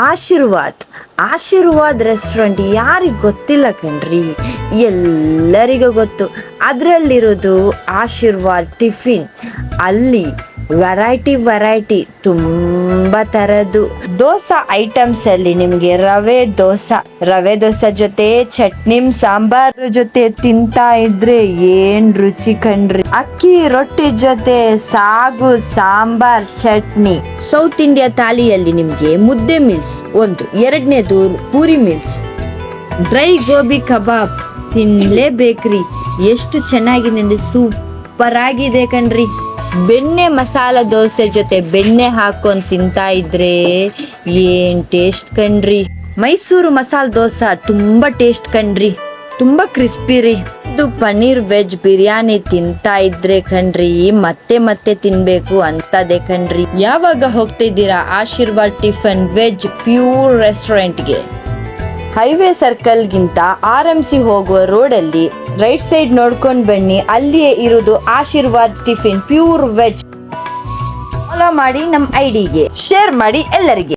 Aashirvaad restaurant ಯಾರಿಗೆ ಗೊತ್ತಿಲ್ಲ ಕಣ್ರಿ, ಎಲ್ಲರಿಗೂ ಗೊತ್ತು. ಅದರಲ್ಲಿರೋದು ಆಶೀರ್ವಾದ್ ಟಿಫಿನ್. ಅಲ್ಲಿ ವೆರೈಟಿ ತುಂಬ ಥರದ್ದು ದೋಸೆ ಐಟಮ್ಸಲ್ಲಿ ನಿಮಗೆ ರವೆ ದೋಸೆ ಜೊತೆ ಚಟ್ನಿ ಸಾಂಬಾರ್ ಜೊತೆ ತಿಂತಾ ಇದ್ರೆ ಏನು ರುಚಿ ಕಣ್ರಿ. ಅಕ್ಕಿ ರೊಟ್ಟಿ ಜೊತೆ ಸಾಗು ಸಾಂಬಾರ್ ಚಟ್ನಿ. ಸೌತ್ ಇಂಡಿಯಾ ಥಾಲಿಯಲ್ಲಿ ನಿಮಗೆ ಮುದ್ದೆ ಮೀಲ್ಸ್ ಒಂದು, ಎರಡನೇದು ಪೂರಿ ಮೀಲ್ಸ್. ಡ್ರೈ ಗೋಬಿ ಕಬಾಬ್ ತಿನ್ನಲೇಬೇಕ್ರಿ, ಎಷ್ಟು ಚೆನ್ನಾಗಿದೆ ಅಂದರೆ ಸೂಪರ್ ಆಗಿದೆ ಕಣ್ರಿ. ಬೆಣ್ಣೆ ಮಸಾಲ ದೋಸೆ ಜೊತೆ ಬೆಣ್ಣೆ ಹಾಕೊಂಡು ತಿಂತಾ ಇದ್ರೆ ಏನು ಟೇಸ್ಟ್ ಕಣ್ರಿ. ಮೈಸೂರು ಮಸಾಲ ದೋಸೆ ತುಂಬ ಟೇಸ್ಟ್ ಕಣ್ರಿ, ತುಂಬ ಕ್ರಿಸ್ಪಿ ರೀ. ಇದು ಪನ್ನೀರ್ ವೆಜ್ ಬಿರಿಯಾನಿ ತಿಂತಾ ಇದ್ರೆ ಕಣ್ರಿ ಮತ್ತೆ ತಿನ್ಬೇಕು ಅಂತದೆ ಕಣ್ರಿ. ಯಾವಾಗ ಹೋಗ್ತಿದ್ದೀರಾ ಆಶೀರ್ವಾದ್ ಟಿಫನ್ ವೆಜ್ ಪ್ಯೂರ್ ರೆಸ್ಟೋರೆಂಟ್ಗೆ? ಹೈವೇ ಸರ್ಕಲ್ಗಿಂತ RMC ಹೋಗುವ ರೋಡಲ್ಲಿ ರೈಟ್ ಸೈಡ್ ನೋಡ್ಕೊಂಡು ಬನ್ನಿ, ಅಲ್ಲಿಯೇ ಇರೋದು Aashirvaad tiffin pure veg. Follow ಮಾಡಿ, ನಮ್ಮ ID ಗೆ ಶೇರ್ ಮಾಡಿ ಎಲ್ಲರಿಗೆ.